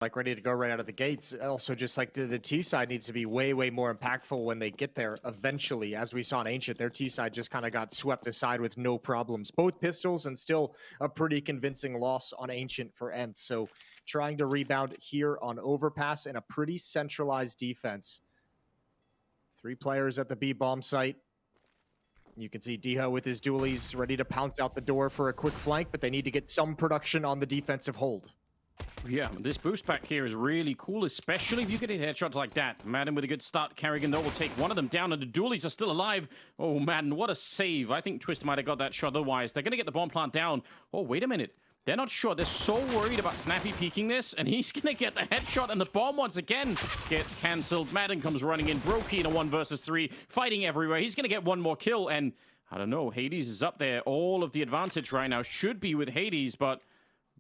like ready to go right out of the gates. Also, just like the T side needs to be way more impactful when they get there eventually. As we saw in Ancient, their T side just kind of got swept aside with no problems. Both pistols and still a pretty convincing loss on Ancient for ENCE. So trying to rebound here on Overpass and a pretty centralized defense. 3 players at the B bomb site. You can see Diho with his dualies ready to pounce out the door for a quick flank, but they need to get some production on the defensive hold. Yeah, this boost pack here is really cool, especially if you get headshots like that. Madden with a good start. Carrigan, though, will take one of them down, and the dualies are still alive. Oh, Madden, what a save. I think Twist might have got that shot otherwise. They're going to get the bomb plant down. Oh, wait a minute. They're not sure. They're so worried about Snappy peeking this, and he's going to get the headshot, and the bomb once again gets cancelled. Madden comes running in. Brokey in a 1 versus 3, fighting everywhere. He's going to get one more kill, and I don't know. Hades is up there. All of the advantage right now should be with Hades, but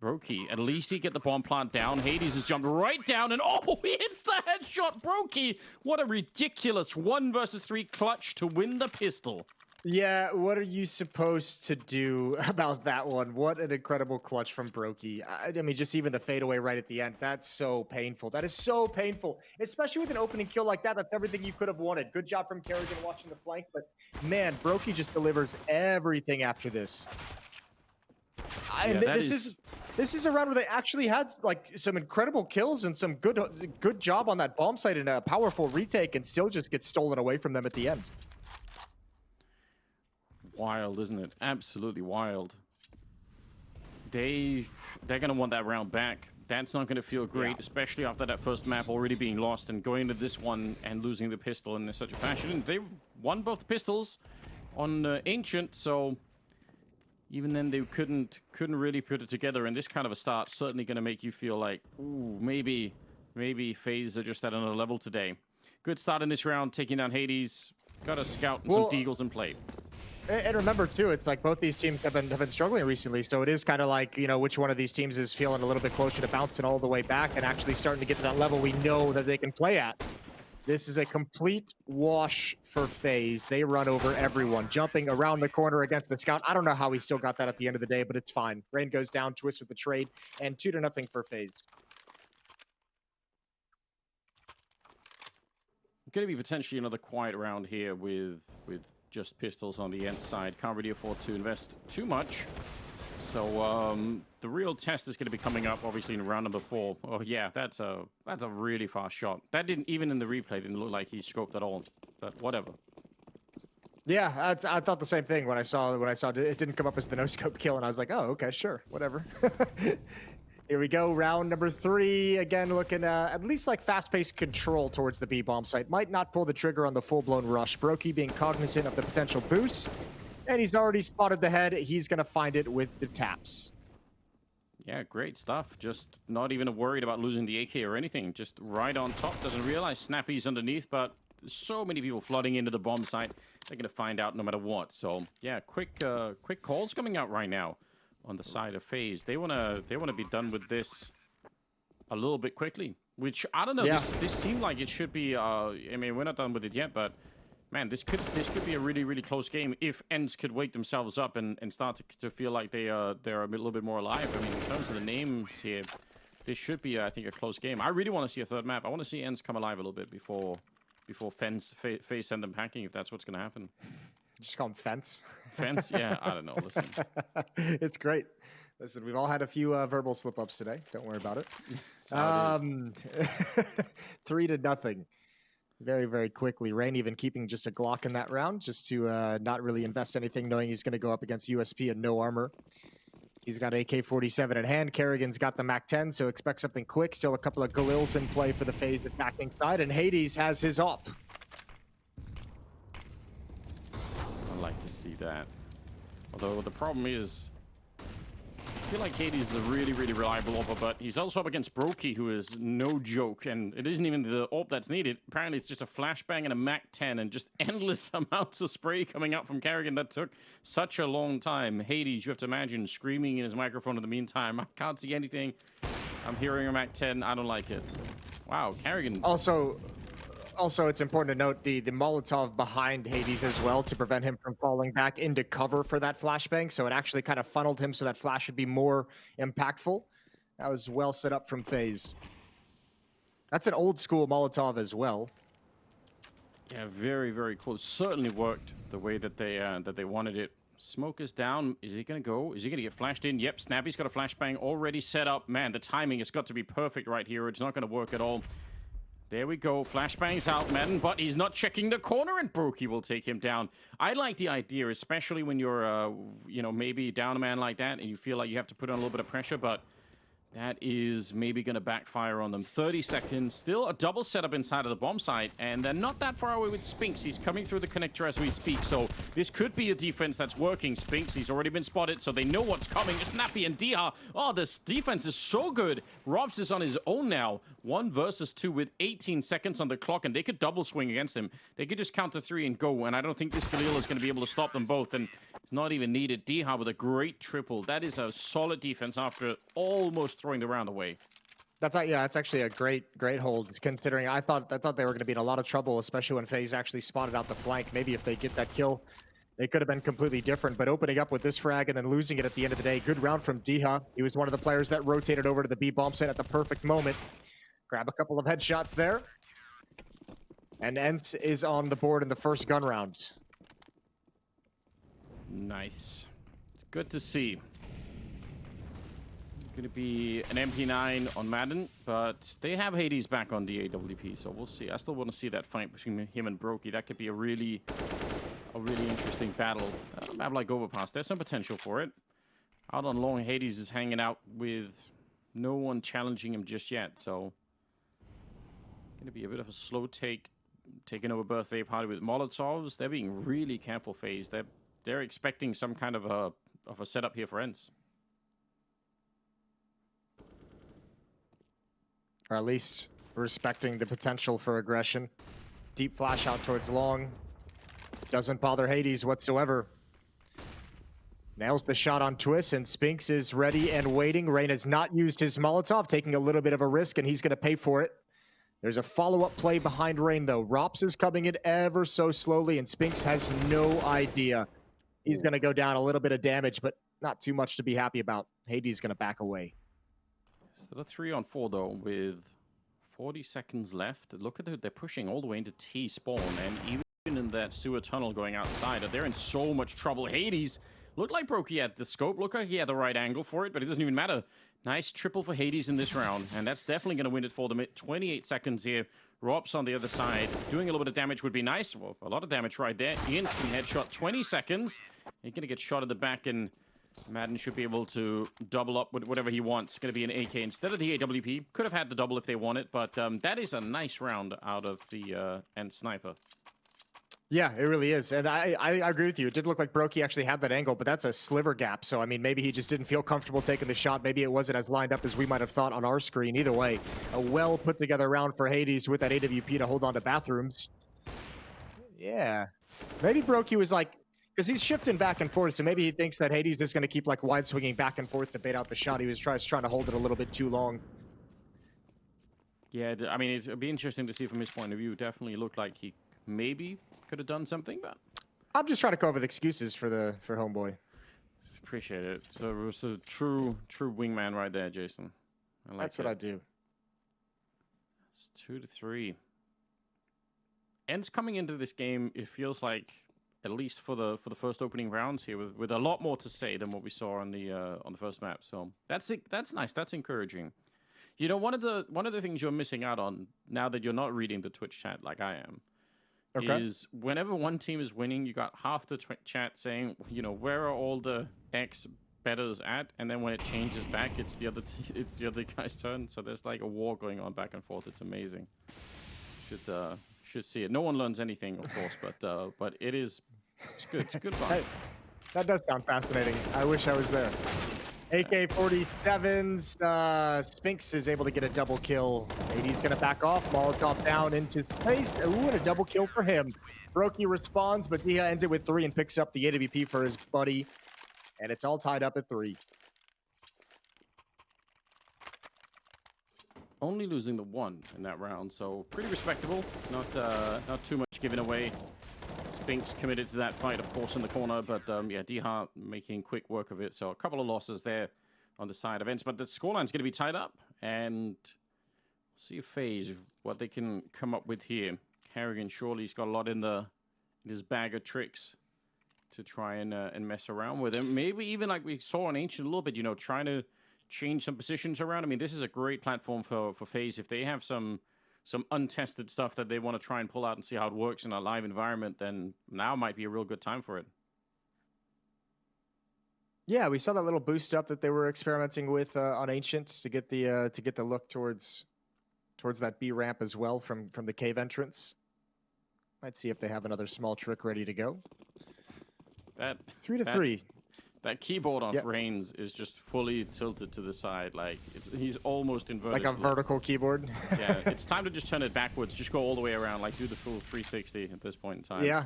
Brokey, at least he get the bomb plant down. Hades has jumped right down, and oh, he hits the headshot. Brokey, what a ridiculous 1 versus 3 clutch to win the pistol. Yeah, what are you supposed to do about that one? What an incredible clutch from Brokey. I mean, just even the fadeaway right at the end. That's so painful. That is so painful, especially with an opening kill like that. That's everything you could have wanted. Good job from Carrigan watching the flank, but man, Brokey just delivers everything after this. And this is a round where they actually had like some incredible kills and some good job on that bomb site and a powerful retake, and still just gets stolen away from them at the end. Wild, isn't it? Absolutely wild. They're gonna want that round back. That's not gonna feel great, especially after that first map already being lost and going into this one and losing the pistol in such a fashion. And they won both pistols on Ancient, so even then they couldn't really put it together. And this kind of a start certainly gonna make you feel like, ooh, maybe FaZe are just at another level today. Good start in this round, taking down Hades. Got a scout and some deagles in play. And remember too, it's like both these teams have been struggling recently, so it is kind of like, you know, which one of these teams is feeling a little bit closer to bouncing all the way back and actually starting to get to that level we know that they can play at. This is a complete wash for FaZe. They run over everyone, jumping around the corner against the scout. I don't know how he still got that at the end of the day, but it's fine. Rain goes down, Twist with the trade, and 2-0 for FaZe. Going to be potentially another quiet round here with just pistols on the ENCE side. Can't really afford to invest too much. So the real test is going to be coming up, obviously, in round number 4. Oh yeah, that's a really fast shot. That didn't, even in the replay, didn't look like he scoped at all. But whatever. Yeah, I thought the same thing when I saw it didn't come up as the no scope kill, and I was like, oh, okay, sure, whatever. Here we go, round number 3. Again, looking at least like fast-paced control towards the B-bomb site. Might not pull the trigger on the full-blown rush. Brokey being cognizant of the potential boost. And he's already spotted the head. He's going to find it with the taps. Yeah, great stuff. Just not even worried about losing the AK or anything. Just right on top. Doesn't realize Snappy's underneath, but there's so many people flooding into the bomb site. They're going to find out no matter what. So, yeah, quick calls coming out right now on the side of FaZe. They wanna be done with this a little bit quickly, which I don't know. Yeah. This seemed like it should be. I mean, we're not done with it yet, but man, this could be a really close game if ENCE could wake themselves up and start to feel like they're a little bit more alive. I mean, in terms of the names here, this should be I think a close game. I really want to see a third map. I want to see ENCE come alive a little bit before FaZe send them packing, if that's what's going to happen. Just call him Fence. Fence? Yeah, I don't know. Listen. It's great. Listen, we've all had a few verbal slip-ups today. Don't worry about it. 3-0. Very quickly. Rain even keeping just a Glock in that round, just to not really invest anything, knowing he's going to go up against USP and no armor. He's got AK-47 in hand. Kerrigan's got the MAC-10, so expect something quick. Still a couple of Galils in play for the FaZe attacking side, and Hades has his op. I'd like to see that. Although the problem is, I feel like Hades is a really reliable AWP, but he's also up against Brokey, who is no joke, and it isn't even the AWP that's needed. Apparently, it's just a flashbang and a MAC-10, and just endless amounts of spray coming out from Kerrigan that took such a long time. Hades, you have to imagine, screaming in his microphone in the meantime. I can't see anything. I'm hearing a MAC-10. I don't like it. Wow, Kerrigan. Also, it's important to note the Molotov behind Hades as well to prevent him from falling back into cover for that flashbang. So it actually kind of funneled him so that flash should be more impactful. That was well set up from FaZe. That's an old school Molotov as well. Yeah, very, very close. Certainly worked the way that they wanted it. Smoke is down. Is he going to go? Is he going to get flashed in? Yep, Snappy's got a flashbang already set up. Man, the timing has got to be perfect right here. It's not going to work at all. There we go. Flashbang's out, Madden, but he's not checking the corner, and Brokey will take him down. I like the idea, especially when you're, you know, maybe down a man like that, and you feel like you have to put on a little bit of pressure, but that is maybe going to backfire on them. 30 seconds. Still a double setup inside of the bomb site, and they're not that far away with Spinks. He's coming through the connector as we speak, so this could be a defense that's working. Spinks, he's already been spotted, so they know what's coming. Snappy and Diha. Oh, this defense is so good. Robs is on his own now. 1 versus 2 with 18 seconds on the clock, and they could double swing against him. They could just counter 3 and go, and I don't think this Galil is going to be able to stop them both, and it's not even needed. Diha with a great triple. That is a solid defense after almost throwing the round away. That's actually a great hold. Considering I thought they were going to be in a lot of trouble, especially when FaZe actually spotted out the flank. Maybe if they get that kill, they could have been completely different. But opening up with this frag and then losing it at the end of the day, good round from Diha. He was one of the players that rotated over to the B bomb site at the perfect moment. Grab a couple of headshots there, and ENCE is on the board in the first gun round. Nice. It's good to see. Going to be an MP9 on Madden, but they have Hades back on the AWP, so we'll see. I still want to see that fight between him and Brokey. That could be a really interesting battle. A map like Overpass, there's some potential for it. Out on long, Hades is hanging out with no one challenging him just yet, so going to be a bit of a slow taking over birthday party with Molotovs. They're being really careful, FaZe. They're expecting some kind of a setup here for ENCE. Or at least respecting the potential for aggression. Deep flash out towards long. Doesn't bother Hades whatsoever. Nails the shot on Twist, and Spinks is ready and waiting. Rain has not used his Molotov, taking a little bit of a risk, and he's going to pay for it. There's a follow-up play behind Rain, though. Rops is coming in ever so slowly, and Spinks has no idea. He's going to go down a little bit of damage, but not too much to be happy about. Hades is going to back away. Still a 3-on-4, though, with 40 seconds left. Look at they're pushing all the way into T-spawn, and even in that sewer tunnel going outside, they're in so much trouble. Hades looked like Brokey had the scope. Looked like he had the right angle for it, but it doesn't even matter. Nice triple for Hades in this round, and that's definitely going to win it for them. 28 seconds here. Rops on the other side. Doing a little bit of damage would be nice. Well, a lot of damage right there. Instant headshot, 20 seconds. He's going to get shot in the back, and Madden should be able to double up with whatever he wants. It's going to be an AK instead of the AWP. Could have had the double if they want it, but that is a nice round out of the ENCE sniper. Yeah, it really is. And I agree with you. It did look like Brokey actually had that angle, but that's a sliver gap. So, I mean, maybe he just didn't feel comfortable taking the shot. Maybe it wasn't as lined up as we might have thought on our screen. Either way, a well put together round for Hades with that AWP to hold on to bathrooms. Yeah. Maybe Brokey was like, because he's shifting back and forth, so maybe he thinks that Hades is going to keep like wide swinging back and forth to bait out the shot. He was trying to hold it a little bit too long. Yeah, I mean, it'd be interesting to see from his point of view. Definitely looked like he maybe could have done something, but I'm just trying to come up with excuses for homeboy. Appreciate it. So it was a true wingman right there, Jason. I like That's what I do. It's 2-3. ENCE coming into this game, it feels like, at least for the first opening rounds here, with a lot more to say than what we saw on the first map. So that's it. That's nice. That's encouraging. You know, one of the things you're missing out on now that you're not reading the Twitch chat like I am, is whenever one team is winning, you got half the chat saying, you know, where are all the X betters at? And then when it changes back, it's the other guy's turn. So there's like a war going on back and forth. It's amazing. Should see it. No one learns anything, of course, but it's good. It's good fun. That does sound fascinating. I wish I was there. AK-47s, Spinks is able to get a double kill. Hades gonna back off, Molotov down into space. Ooh, and a double kill for him. Brokey responds, but Diha ends it with 3 and picks up the AWP for his buddy. And it's all tied up at 3. Only losing the 1 in that round, so pretty respectable. Not too much given away. Spinks committed to that fight, of course, in the corner, but yeah, Diha making quick work of it. So a couple of losses there on the side of ENCE, but the scoreline's going to be tied up, and See if FaZe, what they can come up with here. Kerrigan surely he's got a lot in his bag of tricks to try and mess around with him. Maybe even like we saw on Ancient a little bit, you know, trying to change some positions around. I mean, this is a great platform for FaZe. If they have some untested stuff that they want to try and pull out and see how it works in a live environment, then now might be a real good time for it. Yeah, we saw that little boost up that they were experimenting with on Ancient to get the look towards that B ramp as well from the cave entrance. Might see if they have another small trick ready to go. That 3-3. That keyboard on Frains is just fully tilted to the side. Like he's almost inverted. Like a vertical keyboard. Yeah, it's time to just turn it backwards. Just go all the way around. Like do the full 360 at this point in time. Yeah,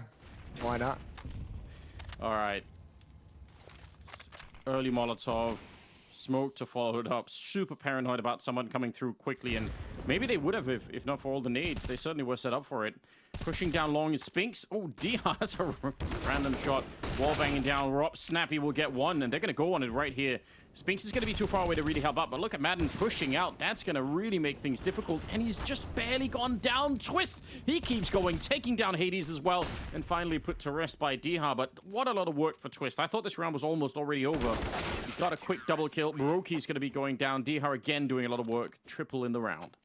why not? All right. Early Molotov. Smoke to follow it up. Super paranoid about someone coming through quickly, and maybe they would have if not for all the nades. They certainly were set up for it. Pushing down long is Spinks. Oh, Dia has a random shot. Wall banging down. Rob Snappy will get one, and they're going to go on it right here. Spinks is going to be too far away to really help out, but look at Madden pushing out. That's going to really make things difficult, and he's just barely gone down. Twist, he keeps going, taking down Hades as well, and finally put to rest by Diha, but what a lot of work for Twist. I thought this round was almost already over. He got a quick double kill. Broki's going to be going down. Diha again doing a lot of work. Triple in the round.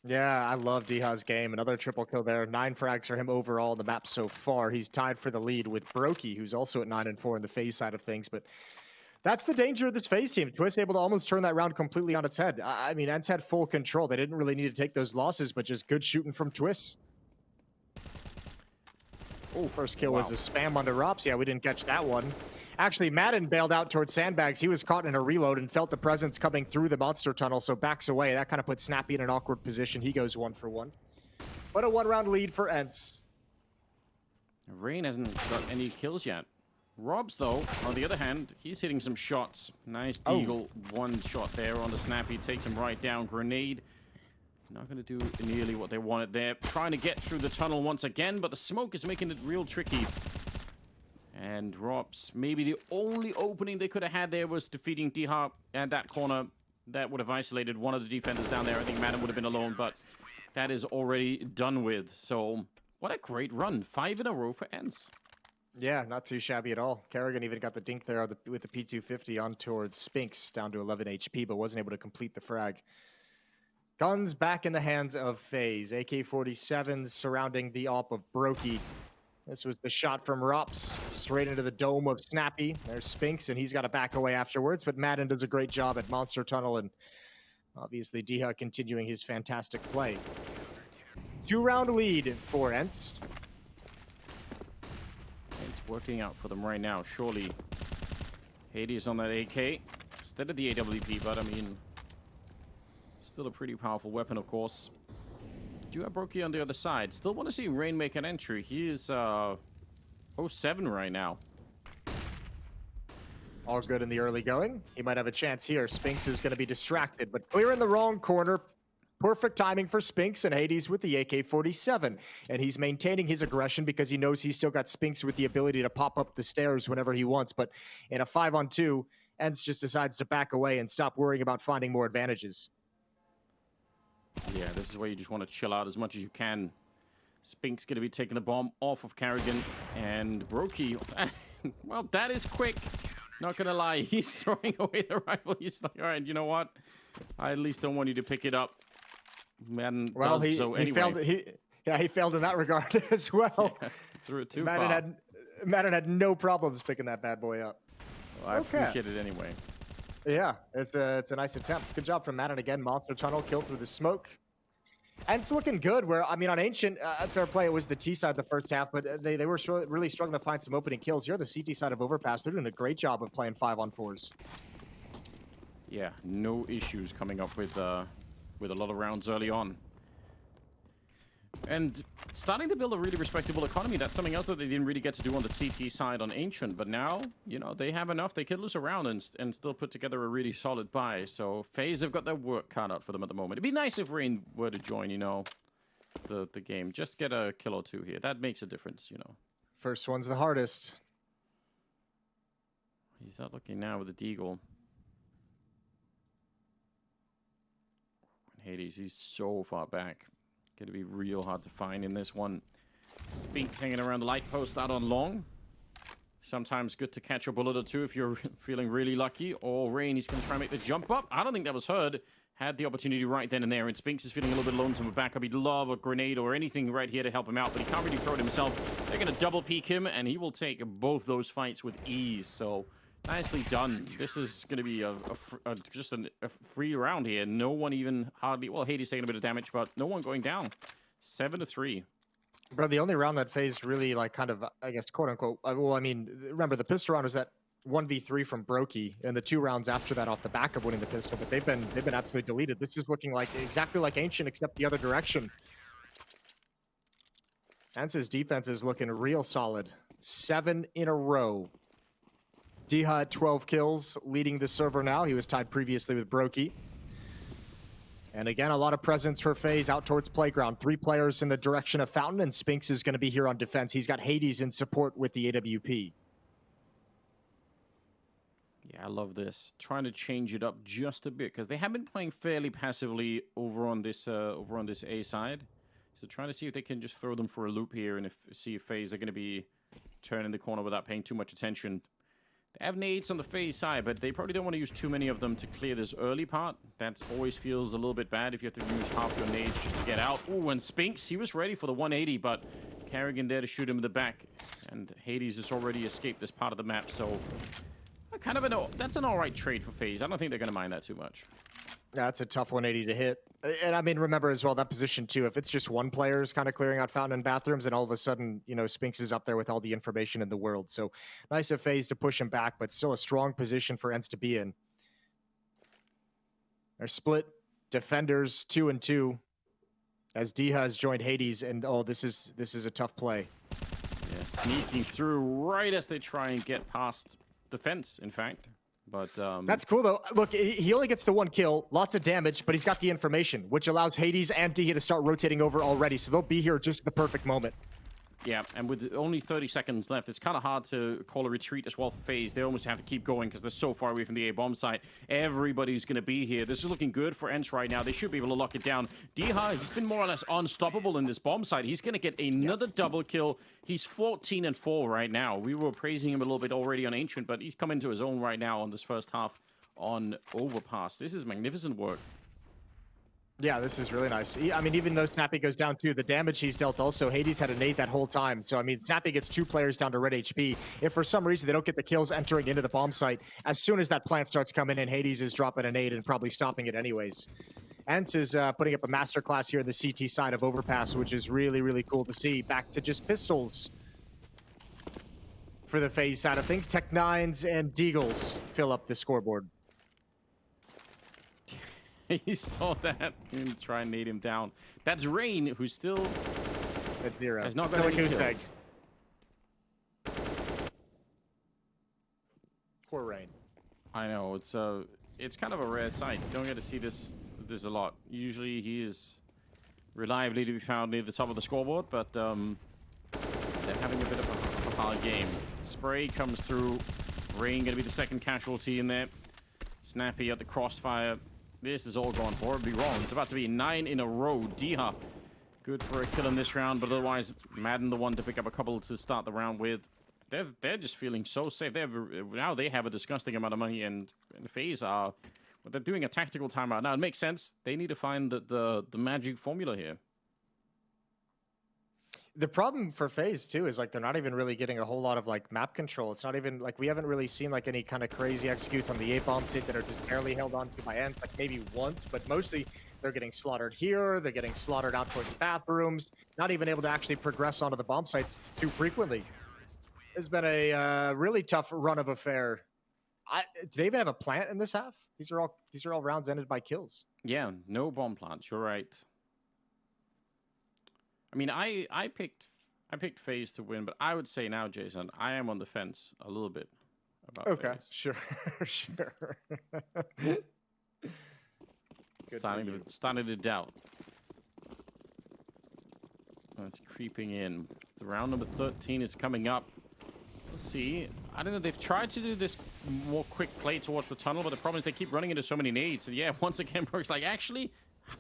Yeah, I love Diha's game. Another triple kill there. 9 frags for him overall on the map so far. He's tied for the lead with Brokey, who's also at 9-4 in the FaZe side of things, but that's the danger of this FaZe team. Twist able to almost turn that round completely on its head. I mean, ENCE had full control. They didn't really need to take those losses, but just good shooting from Twist. Oh, first kill was a spam under Rops. Yeah, we didn't catch that one. Actually, Madden bailed out towards sandbags. He was caught in a reload and felt the presence coming through the monster tunnel, so backs away. That kind of puts Snappy in an awkward position. He goes 1 for 1. But a 1-round lead for ENCE. Rain hasn't got any kills yet. Robs, though, on the other hand, he's hitting some shots. Nice Deagle. One shot there on the Snappy. Takes him right down. Grenade. Not going to do nearly what they wanted there. Trying to get through the tunnel once again, but the smoke is making it real tricky. And Robs, maybe the only opening they could have had there was defeating D-Hop at that corner. That would have isolated one of the defenders down there. I think Madden would have been alone, but that is already done with. So, what a great run. 5 in a row for ENCE. Yeah, not too shabby at all. Kerrigan even got the dink there with the P250 on towards Spinks, down to 11 HP, but wasn't able to complete the frag. Guns back in the hands of FaZe. AK-47s surrounding the AWP of Brokey. This was the shot from Rops, straight into the dome of Snappy. There's Spinks, and he's got to back away afterwards, but Madden does a great job at Monster Tunnel, and obviously Diha continuing his fantastic play. 2-round lead for ENCE. It's working out for them right now, surely. Hades on that AK instead of the AWP, but I mean, still a pretty powerful weapon, of course. Do have Brokey on the other side. Still want to see Rain make an entry. He is 07 right now. All good in the early going. He might have a chance here. Spinks is going to be distracted, but clear in the wrong corner. Perfect timing for Spinks, and Hades with the AK-47. And he's maintaining his aggression because he knows he's still got Spinks with the ability to pop up the stairs whenever he wants. But in a 5-on-2, ENCE just decides to back away and stop worrying about finding more advantages. Yeah, this is where you just want to chill out as much as you can. Spinks going to be taking the bomb off of Kerrigan, and Brokey, well, that is quick. Not going to lie, he's throwing away the rifle. He's like, all right, you know what? I at least don't want you to pick it up. Madden well, does so anyway. He failed in that regard as well. Yeah, threw it too Madden far. Madden had no problems picking that bad boy up. Well, I appreciate it anyway. Yeah, it's a nice attempt. Good job from Madden again. Monster Tunnel, kill through the smoke. And it's looking good. Where I mean, on Ancient, fair play, it was the T side the first half, but they were really struggling to find some opening kills. Here, the CT side of Overpass, they're doing a great job of playing 5-on-4s. Yeah, no issues coming up with a lot of rounds early on. And starting to build a really respectable economy. That's something else that they didn't really get to do on the CT side on Ancient. But now, you know, they have enough. They could lose a round and still put together a really solid buy. So FaZe have got their work cut out for them at the moment. It'd be nice if Rain were to join, you know, the game. Just get a kill or two here. That makes a difference, you know. First one's the hardest. He's not looking now with the Deagle. Hades, he's so far back. Gonna be real hard to find in this one. Spink hanging around the light post out on long. Sometimes good to catch a bullet or two if you're feeling really lucky. Or Rain, he's going to try and make the jump up. I don't think that was heard. Had the opportunity right then and there. And Spinks is feeling a little bit lonesome with backup. He'd love a grenade or anything right here to help him out. But he can't really throw it himself. They're going to double peek him. And he will take both those fights with ease. So nicely done. This is going to be just a free round here. No one even hardly... Well, Hades taking a bit of damage. But no one going down. 7-3. Bro, the only round that FaZe really, like, kind of, I guess, quote-unquote... well, I mean, remember, the pistol round was that 1v3 from Brokey, and the 2 rounds after that off the back of winning the pistol, but they've been absolutely deleted. This is looking like exactly like Ancient, except the other direction. ENCE's defense is looking real solid. 7 in a row. Diha at 12 kills, leading the server now. He was tied previously with Brokey. And again, a lot of presence for FaZe out towards Playground. 3 players in the direction of Fountain, and Spinks is going to be here on defense. He's got Hades in support with the AWP. Yeah, I love this. Trying to change it up just a bit, because they have been playing fairly passively over on this A side. So trying to see if they can just throw them for a loop here, and see if FaZe are going to be turning the corner without paying too much attention. They have nades on the FaZe side, but they probably don't want to use too many of them to clear this early part. That always feels a little bit bad if you have to use half your nades just to get out. Ooh, and Spinks, he was ready for the 180, but Carrigan there to shoot him in the back. And Hades has already escaped this part of the map, so that's an alright trade for FaZe. I don't think they're going to mind that too much. That's a tough 180 to hit. And I mean, remember as well, that position too, if it's just one player is kind of clearing out Fountain and bathrooms, and all of a sudden, you know, Spinks is up there with all the information in the world. So nice of FaZe to push him back, but still a strong position for ENCE to be in. They're split defenders 2 and 2 as Diha has joined Hades, and oh, this is a tough play. Yeah, sneaking through right as they try and get past the fence, in fact. But that's cool though. Look, he only gets the 1 kill, lots of damage, but he's got the information, which allows Hades and Diha to start rotating over already. So they'll be here just at the perfect moment. Yeah, and with only 30 seconds left, it's kind of hard to call a retreat as well for FaZe. They almost have to keep going because they're so far away from the A-bomb site. Everybody's going to be here. This is looking good for ENCE right now. They should be able to lock it down. Diha, he's been more or less unstoppable in this bomb site. He's going to get another double kill. He's 14 and 4 right now. We were praising him a little bit already on Ancient, but he's come into his own right now on this first half on Overpass. This is magnificent work. Yeah, this is really nice. I mean, even though Snappy goes down too, the damage he's dealt also, Hades had a nade that whole time. So, I mean, Snappy gets 2 players down to red HP. If for some reason they don't get the kills entering into the bomb site, as soon as that plant starts coming in, Hades is dropping a nade and probably stopping it anyways. ENCE is putting up a masterclass here in the CT side of Overpass, which is really, really cool to see. Back to just pistols for the FaZe side of things. Tech-9s and Deagles fill up the scoreboard. He saw that and try and nade him down. That's Rain, who's still at 0. has not got any kills. Poor Rain. I know, it's kind of a rare sight. You don't get to see this a lot. Usually he is reliably to be found near the top of the scoreboard, but they're having a bit of a hard game. Spray comes through. Rain gonna be the second casualty in there. Snappy at the crossfire. This is all gone horribly wrong. It's about to be 9 in a row. Diha, good for a kill in this round, but otherwise, Madden the one to pick up a couple to start the round with. They're just feeling so safe. Now they have a disgusting amount of money, and FaZe are... But they're doing a tactical timeout. Now, it makes sense. They need to find the magic formula here. The problem for FaZe too is like they're not even really getting a whole lot of like map control. It's not even like we haven't really seen like any kind of crazy executes on the A-bomb pit that are just barely held on to by ENCE, like maybe once, but mostly they're getting slaughtered here, they're getting slaughtered out towards bathrooms, not even able to actually progress onto the bomb sites too frequently. It's been a really tough run of affair. Do they even have a plant in this half? These are all rounds ended by kills. Yeah, no bomb plants. You're right. I mean, I picked FaZe to win, but I would say now, Jason, I am on the fence a little bit about okay, FaZe. Sure, sure. Starting to doubt. It's creeping in. The round number 13 is coming up. Let's see. I don't know. They've tried to do this more quick play towards the tunnel, but the problem is they keep running into so many nades. And yeah, once again, Brooks like, actually,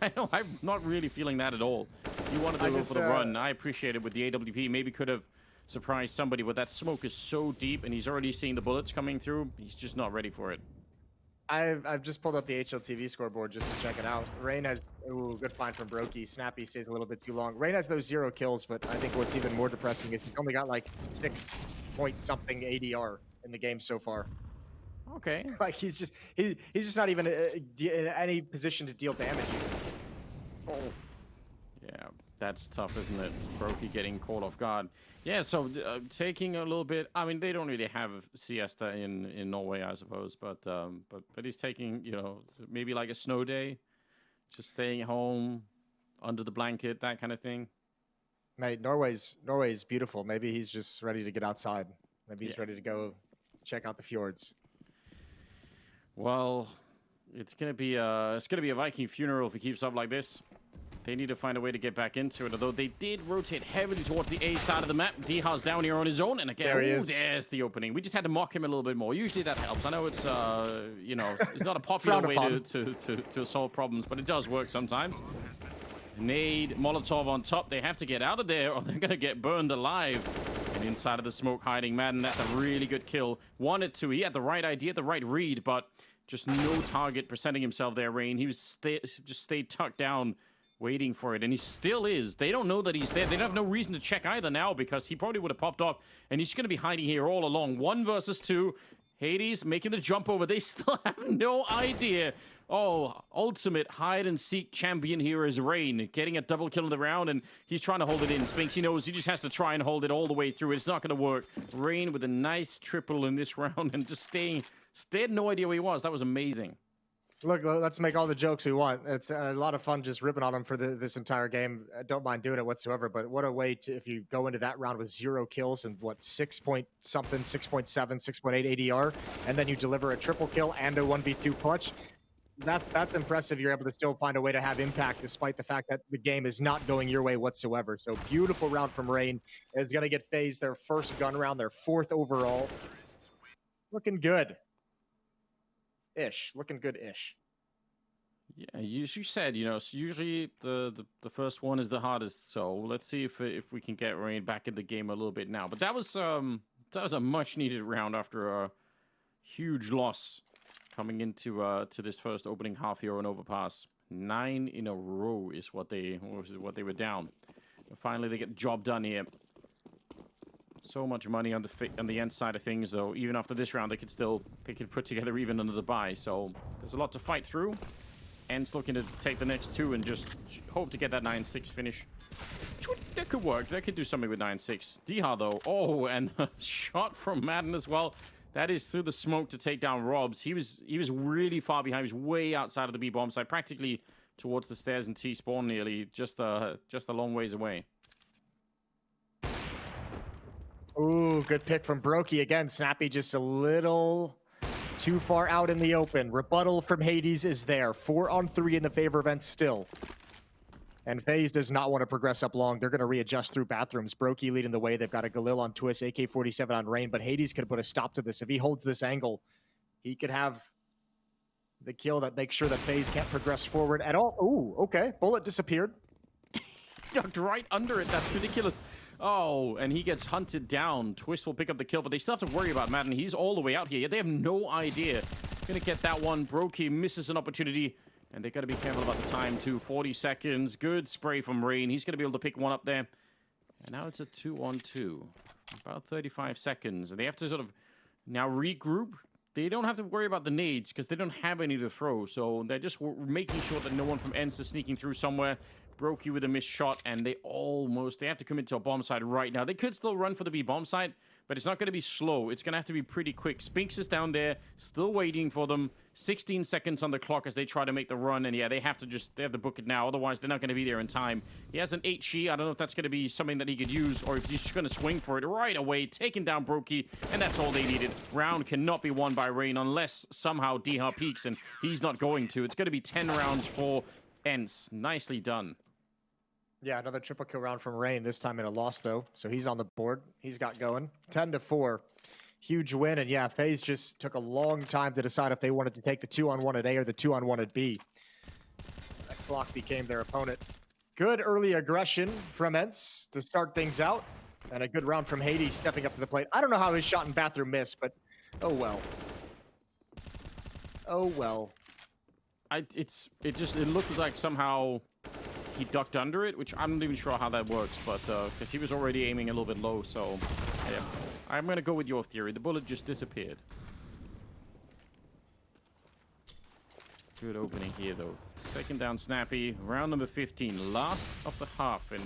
I know, I'm not really feeling that at all. You wanted to go for the run. I appreciate it with the AWP. Maybe could have surprised somebody, but that smoke is so deep, and he's already seeing the bullets coming through. He's just not ready for it. I've just pulled up the HLTV scoreboard just to check it out. Rain has, ooh, good find from Brokey. Snappy stays a little bit too long. Rain has those 0 kills, but I think what's even more depressing is he's only got like 6 point something ADR in the game so far. Okay. Like he's just not even in any position to deal damage. Oh, yeah, that's tough, isn't it? Brokey getting caught off guard. Yeah, so taking a little bit. I mean, they don't really have siesta in Norway, I suppose, but he's taking, you know, maybe like a snow day, just staying home under the blanket, that kind of thing. Mate, Norway's beautiful. Maybe he's just ready to get outside. Maybe he's ready to go check out the fjords. Well, it's gonna be a Viking funeral if he keeps up like this. They need to find a way to get back into it, although they did rotate heavily towards the A side of the map. Diha's down here on his own, and again, there he is. There's the opening. We just had to mock him a little bit more. Usually that helps. I know it's, you know, it's not a popular way to solve problems, but it does work sometimes. Nade, Molotov on top. They have to get out of there, or they're going to get burned alive. And inside of the smoke hiding, Madden, that's a really good kill. Wanted to. He had the right idea, the right read, but just no target presenting himself there, Rain. He was just stayed tucked down, waiting for it, and he still is. They don't know that he's there. They don't have no reason to check either now, because he probably would have popped off, and he's going to be hiding here all along. 1 versus 2. Hades making the jump over. They still have no idea. Oh, ultimate hide-and-seek champion here is Rain, getting a double kill in the round, and he's trying to hold it in. Spinks, he knows he just has to try and hold it all the way through. It's not going to work. Rain with a nice triple in this round, and just staying, had no idea where he was. That was amazing. Look, let's make all the jokes we want. It's a lot of fun just ripping on him for this entire game. I don't mind doing it whatsoever, but what a way to, if you go into that round with 0 kills and what, 6 point something, 6.7, 6.8 ADR, and then you deliver a triple kill and a 1v2 clutch. That's impressive. You're able to still find a way to have impact despite the fact that the game is not going your way whatsoever. So beautiful round from Rain. Is going to get FaZe their first gun round, their 4th overall. Looking good. Looking good-ish. Yeah, you said, you know, so usually the first one is the hardest. So let's see if we can get Rain back in the game a little bit now. But that was a much needed round after a huge loss coming into to this first opening half here on Overpass. 9 in a row is what they were down. And finally, they get the job done here. So much money on the ENCE side of things, though. Even after this round, they could put together even another buy. So there's a lot to fight through. ENCE looking to take the next 2 and just hope to get that 9-6 finish. That could work. They could do something with 9-6. Diha, though. Oh, and a shot from Madden as well. That is through the smoke to take down Robs. He was really far behind. He was way outside of the B bomb side, practically towards the stairs and T spawn nearly, just a long ways away. Ooh, good pick from Brokey. Again, Snappy just a little too far out in the open. Rebuttal from Hades is there. 4 on 3 in the favor of ENCE still. And FaZe does not want to progress up long. They're going to readjust through bathrooms. Brokey leading the way. They've got a Galil on Twist, AK-47 on Rain, but Hades could put a stop to this. If he holds this angle, he could have the kill that makes sure that FaZe can't progress forward at all. Ooh, okay. Bullet disappeared. Ducked right under it. That's ridiculous. Oh, and he gets hunted down. Twist will pick up the kill, but they still have to worry about Madden. He's all the way out here. They have no idea. Gonna get that one. Brokey misses an opportunity, and they gotta be careful about the time, too. 40 seconds. Good spray from Rain. He's gonna be able to pick one up there. And now it's a 2-on-2. About 35 seconds. And they have to sort of now regroup. They don't have to worry about the nades, because they don't have any to throw. So they're just making sure that no one from ENCE is sneaking through somewhere. Brokey with a missed shot, and they have to commit to a bomb side right now. They could still run for the B bomb side, but it's not going to be slow. It's going to have to be pretty quick. Spinks is down there, still waiting for them. 16 seconds on the clock as they try to make the run, and yeah, they have to book it now. Otherwise, they're not going to be there in time. He has an HE. I don't know if that's going to be something that he could use, or if he's just going to swing for it right away, taking down Brokey, and that's all they needed. Round cannot be won by Rain unless somehow Diha peaks, and he's not going to. It's going to be 10 rounds for ENCE. Nicely done. Yeah, another triple kill round from Rain, this time in a loss, though. So he's on the board. He's got going. 10-4. Huge win. And yeah, FaZe just took a long time to decide if they wanted to take the 2-on-1 at A or the 2-on-1 at B. Flock became their opponent. Good early aggression from ENCE to start things out. And a good round from Hades stepping up to the plate. I don't know how his shot in bathroom missed, but oh well. Oh well. It looked like somehow he ducked under it, which I'm not even sure how that works, but because he was already aiming a little bit low, so yeah. I'm gonna go with your theory. The bullet just disappeared. Good opening here though. Second down Snappy, round number 15, last of the half, and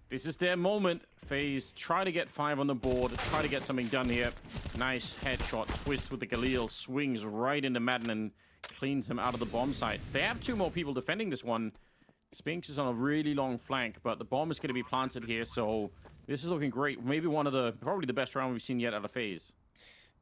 this is their moment. FaZe try to get 5 on the board, try to get something done here. Nice headshot, twist with the Galil, swings right into Madden and cleans him out of the bomb site. They have 2 more people defending this one. Spinks is on a really long flank, but the bomb is going to be planted here, so this is looking great. Maybe probably the best round we've seen yet out of FaZe.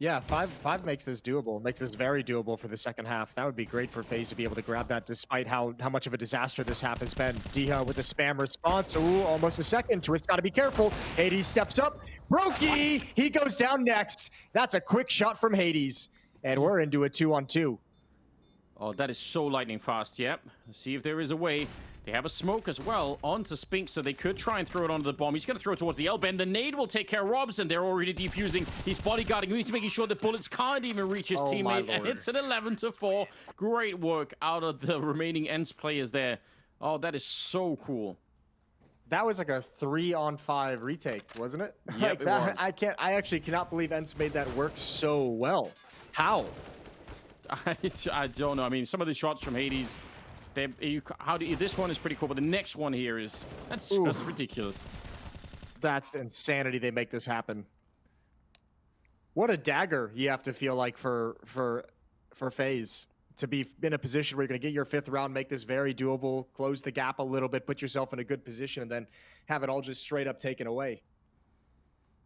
Yeah, 5 makes this doable. Makes this very doable for the second half. That would be great for FaZe to be able to grab that, despite how much of a disaster this half has been. Diha with the spam response. Ooh, almost a second. Twist got to be careful. Hades steps up. Brokey, he goes down next. That's a quick shot from Hades, and we're into a 2-on-2. Oh, that is so lightning fast. Yep. Let's see if there is a way. They have a smoke as well onto Spink, so they could try and throw it onto the bomb. He's going to throw it towards the L-bend. The nade will take care of Robson. They're already defusing. He's bodyguarding. He's making sure the bullets can't even reach his teammate. And it's an 11-4. Great work out of the remaining ENCE players there. Oh, that is so cool. That was like a 3-on-5 retake, wasn't it? Yep, like it that, was. I actually cannot believe ENCE made that work so well. How? I don't know. I mean, some of the shots from Hades, this one is pretty cool, but the next one here that's just ridiculous. That's insanity. They make this happen. What a dagger you have to feel like for FaZe to be in a position where you're going to get your 5th round, make this very doable, close the gap a little bit, put yourself in a good position, and then have it all just straight up taken away.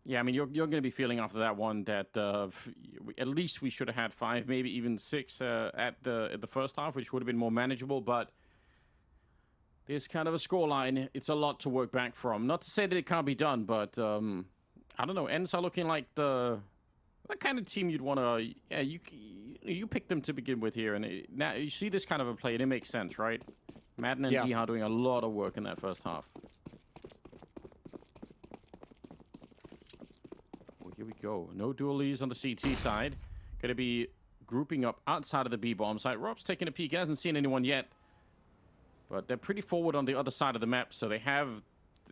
Yeah, I mean, you're going to be feeling after that one that at least we should have had 5, maybe even 6 at the first half, which would have been more manageable. But this kind of a scoreline, it's a lot to work back from. Not to say that it can't be done, but I don't know. ENCE are looking like the kind of team you'd want to. Yeah, you pick them to begin with here, and now you see this kind of a play, and it makes sense, right? Madden and Diha doing a lot of work in that first half. Here we go. No dualies on the CT side. Going to be grouping up outside of the B bomb site. Rob's taking a peek. He hasn't seen anyone yet, but they're pretty forward on the other side of the map, so they have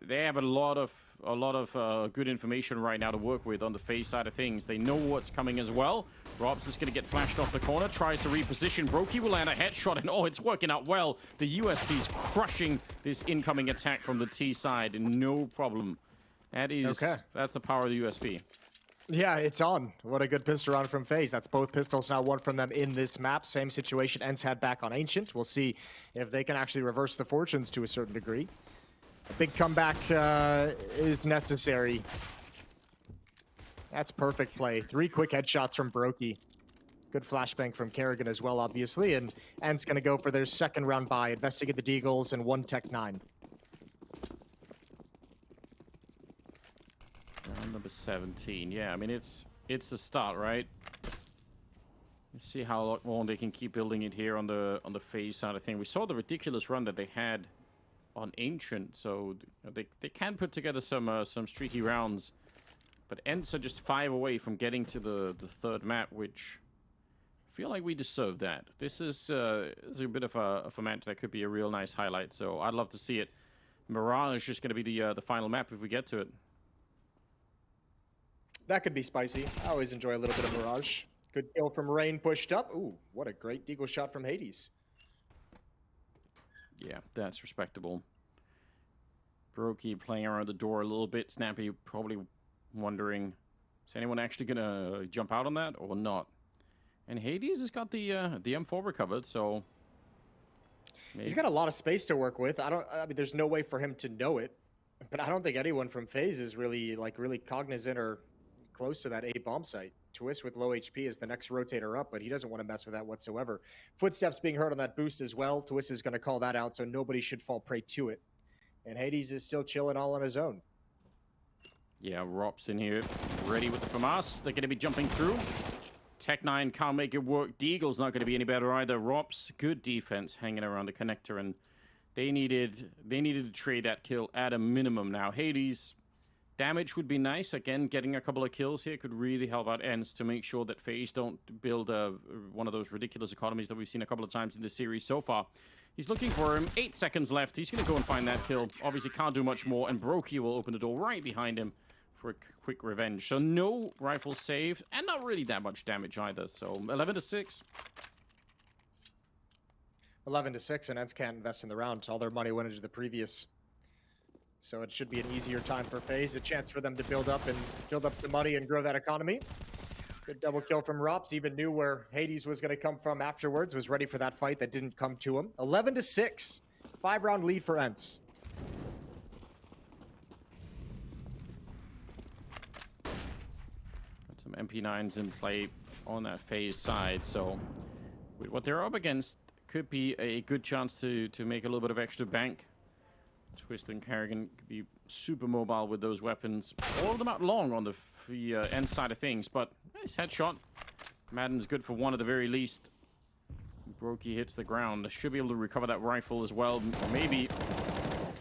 a lot of good information right now to work with on the FaZe side of things. They know what's coming as well. Rob's just going to get flashed off the corner. Tries to reposition. Brokey will land a headshot, and oh, it's working out well. The USP's crushing this incoming attack from the T side, and no problem. That's the power of the USP. Yeah, it's on. What a good pistol round from FaZe. That's both pistols now, one from them in this map. Same situation ENCE had back on Ancient. We'll see if they can actually reverse the fortunes to a certain degree. A big comeback is necessary. That's perfect play. 3 quick headshots from Brokey. Good flashbang from Kerrigan as well, obviously. And ENCE going to go for their second round bye. Investigate the Deagles and 1 Tech 9. Round number 17. Yeah, I mean, it's a start, right? Let's see how long they can keep building it here on the FaZe side of thing. We saw the ridiculous run that they had on Ancient, so they can put together some streaky rounds. But ENCE are just 5 away from getting to the 3rd map, which I feel like we deserve that. This is a bit of a match that could be a real nice highlight, so I'd love to see it. Mirage is just going to be the final map if we get to it. That could be spicy. I always enjoy a little bit of Mirage. Good kill from Rain pushed up. Ooh, what a great deagle shot from Hades. Yeah, that's respectable. Brokey playing around the door a little bit. Snappy probably wondering, is anyone actually going to jump out on that or not? And Hades has got the M4 recovered, so... maybe. He's got a lot of space to work with. I mean, there's no way for him to know it. But I don't think anyone from FaZe is really cognizant or close to that A bomb site. Twist with low HP is the next rotator up, but he doesn't want to mess with that whatsoever. Footsteps being heard on that boost as well. Twist is going to call that out, so nobody should fall prey to it. And Hades is still chilling all on his own. Yeah, Rop's in here, ready with the FAMAS. They're going to be jumping through. Tech 9 can't make it work. Deagle's not going to be any better either. Rop's good defense hanging around the connector, and They needed to trade that kill at a minimum now. Hades, damage would be nice. Again, getting a couple of kills here could really help out ENCE to make sure that FaZe don't build one of those ridiculous economies that we've seen a couple of times in this series so far. He's looking for him. 8 seconds left. He's going to go and find that kill. Obviously can't do much more, and Brokey will open the door right behind him for a quick revenge. So no rifle saved, and not really that much damage either. So 11-6. 11-6, and ENCE can't invest in the round. All their money went into the previous. So it should be an easier time for FaZe, a chance for them to build up some money and grow that economy. Good double kill from Rops. Even knew where Hades was going to come from afterwards. Was ready for that fight that didn't come to him. 11-6, 5-round lead for ENCE. Got some MP9s in play on that FaZe side. So with what they're up against, could be a good chance to make a little bit of extra bank. Twist and Kerrigan could be super mobile with those weapons. All of them out long on the end side of things, but nice headshot. Madden's good for one at the very least. Brokey hits the ground. Should be able to recover that rifle as well. Or maybe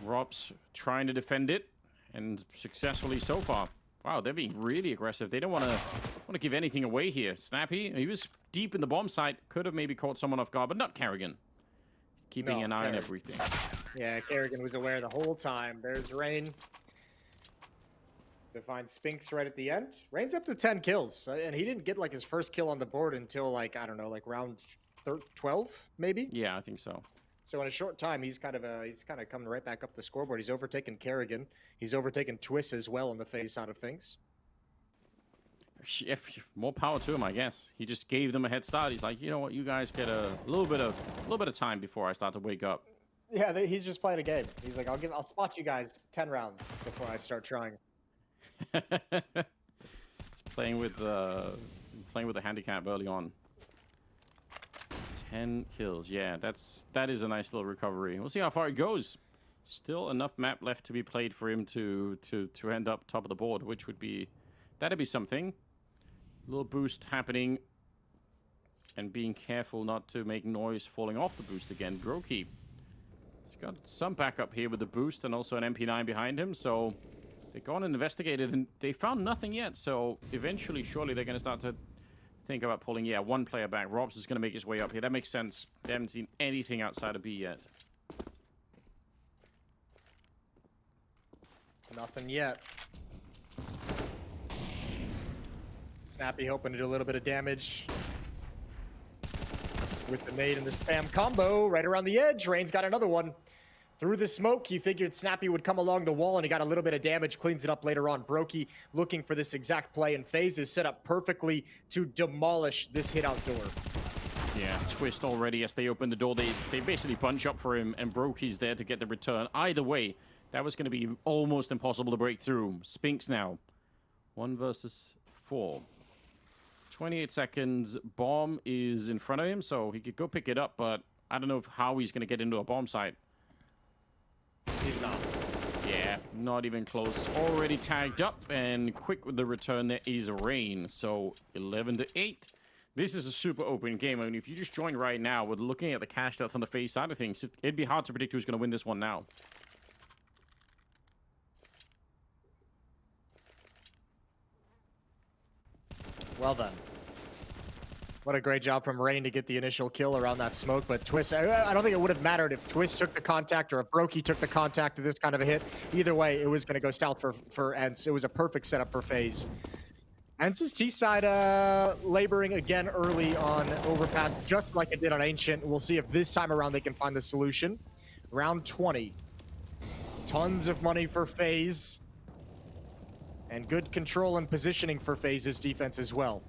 Rob's trying to defend it, and successfully so far. Wow, they're being really aggressive. They don't want to give anything away here. Snappy, he was deep in the bomb site. Could have maybe caught someone off guard, but not Kerrigan. Keeping an eye on everything. Yeah, Kerrigan was aware the whole time. There's Rain. To find Spinks right at the end. Rain's up to 10 kills, and he didn't get like his first kill on the board until like, I don't know, like round 12 maybe. Yeah, I think so. So in a short time, he's kind of coming right back up the scoreboard. He's overtaken Kerrigan. He's overtaken Twist as well on the FaZe side of things. Yeah, more power to him, I guess. He just gave them a head start. He's like, you know what, you guys get a little bit of time before I start to wake up. Yeah, he's just playing a game. He's like, I'll spot you guys 10 rounds before I start trying. He's playing with the handicap early on. 10 kills. Yeah, that is a nice little recovery. We'll see how far it goes. Still enough map left to be played for him to end up top of the board, which that'd be something. A little boost happening, and being careful not to make noise falling off the boost again. Brokey, he's got some backup here with the boost and also an MP9 behind him, so they've gone and investigated, and they found nothing yet. So eventually, surely they're going to start to think about pulling, one player back. Robs is going to make his way up here. That makes sense. They haven't seen anything outside of B yet. Nothing yet. Snappy hoping to do a little bit of damage with the nade and the spam combo right around the edge. Rain's got another one. Through the smoke, he figured Snappy would come along the wall, and he got a little bit of damage, cleans it up later on. Brokey looking for this exact play, and FaZe is set up perfectly to demolish this hit out door. Yeah, Twist already as they open the door. They basically bunch up for him, and Brokey's there to get the return. Either way, that was going to be almost impossible to break through. Spinks now. 1 versus 4. 28 seconds. Bomb is in front of him, so he could go pick it up, but I don't know how he's going to get into a bomb site. He's not. Yeah, not even close. Already tagged up, and quick with the return there is Rain. So 11-8. This is a super open game. I mean, if you just join right now, with looking at the cash stats on the FaZe side of things, it'd be hard to predict who's going to win this one now. Well done. What a great job from Rain to get the initial kill around that smoke, but Twist, I don't think it would have mattered if Twist took the contact or if Brokey took the contact to this kind of a hit. Either way, it was going to go south for ENCE. It was a perfect setup for FaZe. ENCE's T-side laboring again early on overpass, just like it did on Ancient. We'll see if this time around they can find the solution. Round 20. Tons of money for FaZe. And good control and positioning for FaZe's defense as well.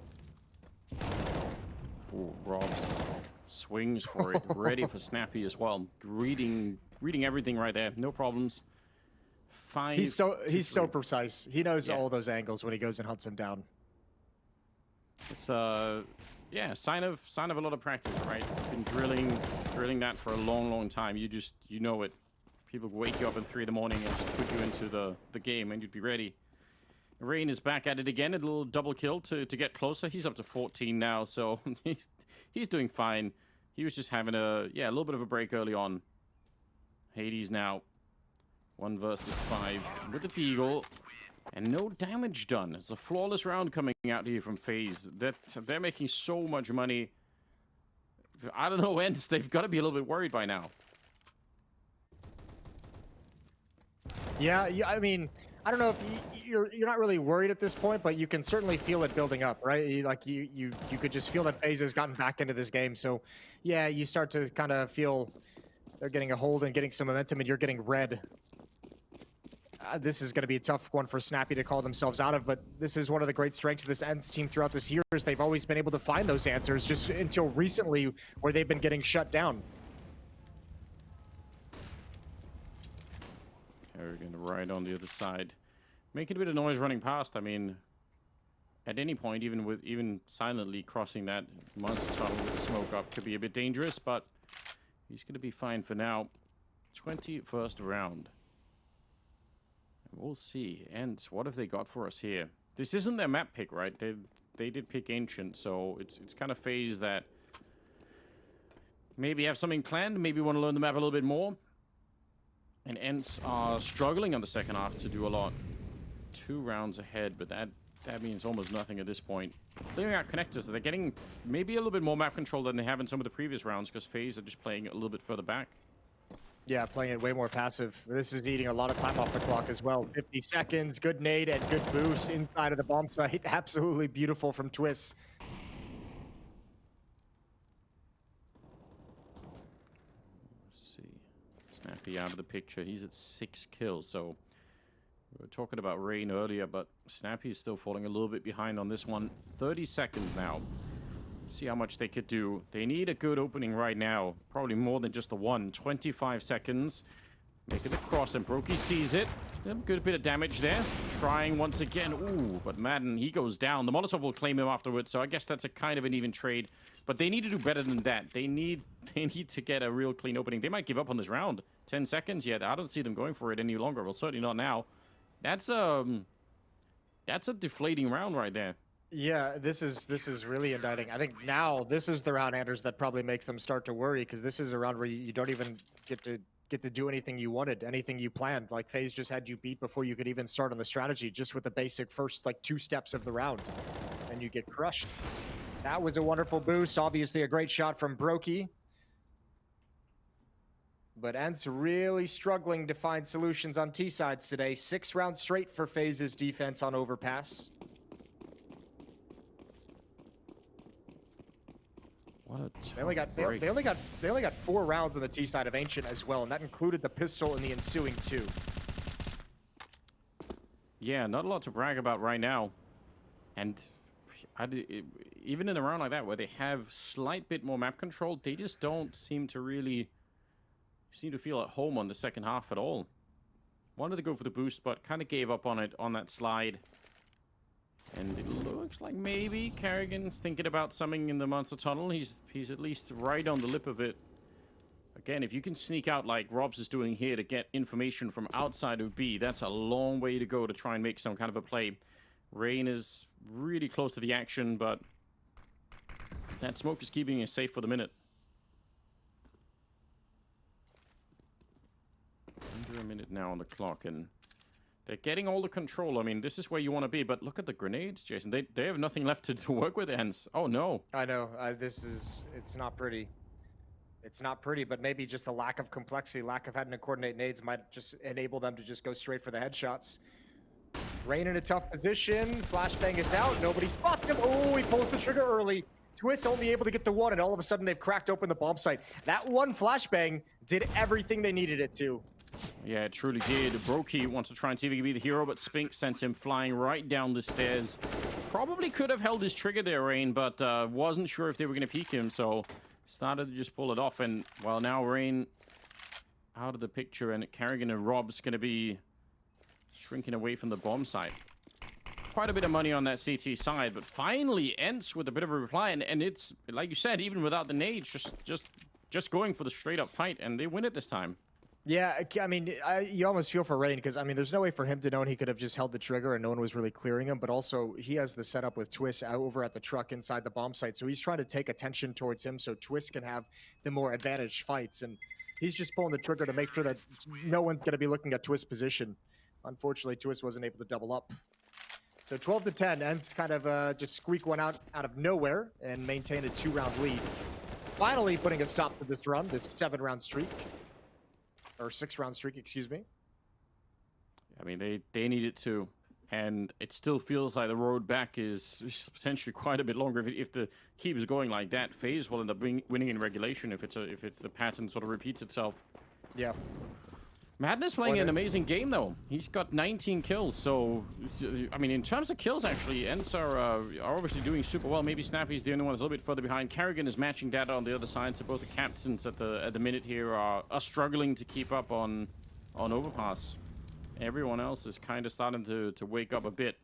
Ooh, Robs swings for it, ready for Snappy as well. Reading everything right there, no problems. He's so precise. He knows all those angles when he goes and hunts him down. It's sign of a lot of practice, right? Been drilling that for a long time. You know it. People wake you up at 3 in the morning and just put you into the game, and you'd be ready. Rain is back at it again, a little double kill to get closer. He's up to 14 now, so he's doing fine. He was just having a little bit of a break early on. Hades now 1 versus 5 with the Deagle. And no damage done. It's a flawless round coming out here from FaZe. They're making so much money. I don't know, ENCE, they've got to be a little bit worried by now. Yeah, I mean, I don't know if you're not really worried at this point, but you can certainly feel it building up, right? You could just feel that FaZe has gotten back into this game. So, yeah, you start to kind of feel they're getting a hold and getting some momentum, and you're getting red. This is going to be a tough one for Snappy to call themselves out of, but this is one of the great strengths of this ENCE team throughout this year is they've always been able to find those answers just until recently where they've been getting shut down. Kerrigan right on the other side. Making a bit of noise running past. I mean, at any point, even silently crossing that monster tunnel with the smoke up could be a bit dangerous, but he's going to be fine for now. 21st round. We'll see. ENCE, what have they got for us here? This isn't their map pick, right? They did pick Ancient, so it's kind of FaZe that maybe have something planned, maybe want to learn the map a little bit more. And ENCE are struggling on the second half to do a lot. 2 rounds ahead, but that means almost nothing at this point. Clearing out connectors, so they're getting maybe a little bit more map control than they have in some of the previous rounds because FaZe are just playing a little bit further back. Yeah, playing it way more passive. This is eating a lot of time off the clock as well. 50 seconds, good nade and good boost inside of the bomb site. Absolutely beautiful from Twist. Let's see. Snappy out of the picture. He's at 6 kills, so we were talking about Rain earlier, but Snappy is still falling a little bit behind on this one. 30 seconds now. See how much they could do. They need a good opening right now. Probably more than just the one. 25 seconds. Making the cross, and Brokey sees it. Good bit of damage there. Trying once again. Ooh, but Madden, he goes down. The Molotov will claim him afterwards, so I guess that's a kind of an even trade. But they need to do better than that. They need to get a real clean opening. They might give up on this round. 10 seconds? Yeah, I don't see them going for it any longer. Well, certainly not now. That's a deflating round right there. Yeah, this is really indicting. I think now this is the round, Anders, that probably makes them start to worry because this is a round where you don't even get to do anything you wanted, anything you planned. Like FaZe just had you beat before you could even start on the strategy, just with the basic first like 2 steps of the round, and you get crushed. That was a wonderful boost. Obviously, a great shot from Brokey. But ENCE really struggling to find solutions on T sides today. 6 rounds straight for FaZe's defense on overpass. They only got 4 rounds on the T side of Ancient as well, and that included the pistol in the ensuing 2. Yeah, not a lot to brag about right now. And even in a round like that where they have slight bit more map control, they just don't seem to feel at home on the second half at all. Wanted to go for the boost, but kind of gave up on it on that slide. And it looks like maybe Kerrigan's thinking about something in the monster tunnel. He's at least right on the lip of it. Again, if you can sneak out like Robs is doing here to get information from outside of B, that's a long way to go to try and make some kind of a play. Rain is really close to the action, but that smoke is keeping us safe for the minute. Under a minute now on the clock, and they're getting all the control. I mean, this is where you want to be, but look at the grenades, Jason. They have nothing left to work with, ENCE. Oh, no. I know. It's not pretty. It's not pretty, but maybe just a lack of complexity, lack of having to coordinate nades might just enable them to just go straight for the headshots. Rain in a tough position. Flashbang is out. Nobody spots him. Oh, he pulls the trigger early. Twist only able to get the one, and all of a sudden they've cracked open the bomb site. That one flashbang did everything they needed it to. Yeah, it truly did. Brokey wants to try and see if he can be the hero, but Spink sends him flying right down the stairs. Probably could have held his trigger there, Rain, but wasn't sure if they were going to peek him, so started to just pull it off. And, well, now Rain out of the picture, and Kerrigan and Rob's going to be shrinking away from the bomb site. Quite a bit of money on that CT side, but finally ENCE with a bit of a reply, and it's, like you said, even without the nades, just going for the straight-up fight, and they win it this time. Yeah, I mean, you almost feel for Rain because, I mean, there's no way for him to know he could have just held the trigger and no one was really clearing him, but also he has the setup with Twist over at the truck inside the bomb site, so he's trying to take attention towards him so Twist can have the more advantaged fights. And He's just pulling the trigger to make sure that no one's going to be looking at Twist's position. Unfortunately, Twist wasn't able to double up. So 12 to 10, ENCE kind of just squeak one out of nowhere and maintain a 2-round lead. Finally putting a stop to this run, this 7-round streak. Or 6-round streak, excuse me. I mean, they need it too. And it still feels like the road back is potentially quite a bit longer. If the keeps going like that, FaZe will end up winning in regulation if it's the pattern sort of repeats itself. Yeah. Madness playing an amazing game though. He's got 19 kills. So I mean, in terms of kills, actually, ENCE are obviously doing super well. Maybe Snappy's the only one that's a little bit further behind. Karrigan is matching that on the other side. So both the captains at the minute here are struggling to keep up on overpass. Everyone else is kind of starting to wake up a bit.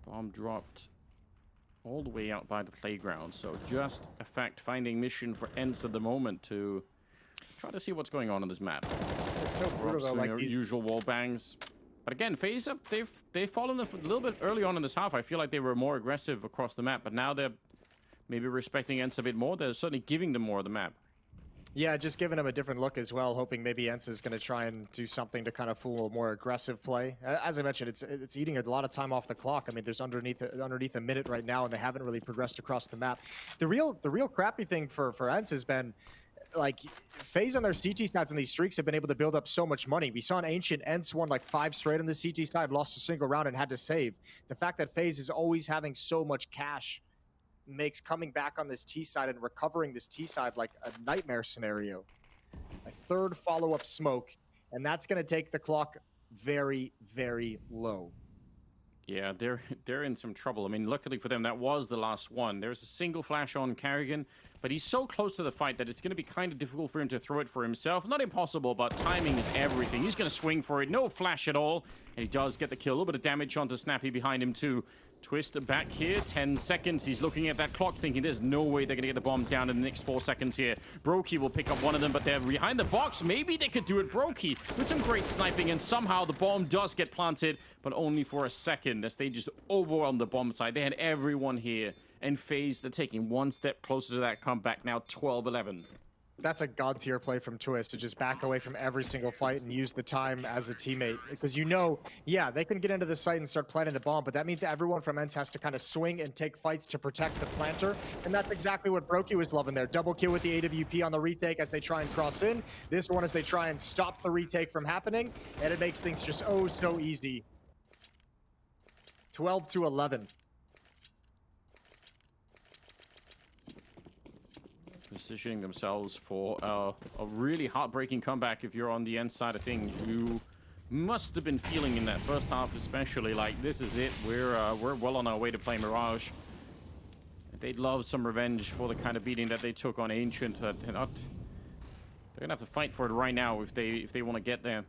Bomb dropped all the way out by the playground. So just a fact-finding mission for ENCE at the moment to try to see what's going on this map. It's so brutal though, like these usual wall bangs. But again, FaZe up, they've fallen a little bit early on in this half. I feel like they were more aggressive across the map, but now they're maybe respecting ENCE a bit more. They're certainly giving them more of the map. Yeah, just giving him a different look as well, hoping maybe ENCE is going to try and do something to kind of fool a more aggressive play. As I mentioned, it's eating a lot of time off the clock. I mean, there's underneath a minute right now, and they haven't really progressed across the map. The real crappy thing for ENCE has been, like, FaZe on their CT sides on these streaks have been able to build up so much money. We saw an Ancient ENCE won like 5 straight on the CT side, lost a single round, and had to save. The fact that FaZe is always having so much cash makes coming back on this T side and recovering this T side like a nightmare scenario. A third follow-up smoke, and that's going to take the clock very, very low. Yeah, they're in some trouble. I mean, luckily for them, that was the last one. There's a single flash on Karrigan, but he's so close to the fight that it's going to be kind of difficult for him to throw it for himself. Not impossible, but timing is everything. He's going to swing for it. No flash at all, and he does get the kill. A little bit of damage onto Snappy behind him, too. Twist back here, 10 seconds. He's looking at that clock thinking there's no way they're going to get the bomb down in the next 4 seconds here. Brokey will pick up one of them, but they're behind the box. Maybe they could do it. Brokey with some great sniping, and somehow the bomb does get planted, but only for a second as they just overwhelmed the bomb side. They had everyone here, and FaZe, they're taking one step closer to that comeback now, 12-11. That's a god tier play from Twist to just back away from every single fight and use the time as a teammate. Because you know, yeah, they can get into the site and start planting the bomb, but that means everyone from ENCE has to kind of swing and take fights to protect the planter. And that's exactly what Brokey was loving there. Double kill with the AWP on the retake as they try and cross in. This one as they try and stop the retake from happening. And it makes things just oh so easy. 12-11. Positioning themselves for a really heartbreaking comeback. If you're on the end side of things, you must have been feeling in that first half especially like this is it, we're well on our way to play Mirage. They'd love some revenge for the kind of beating that they took on Ancient. They're gonna have to fight for it right now if they want to get there.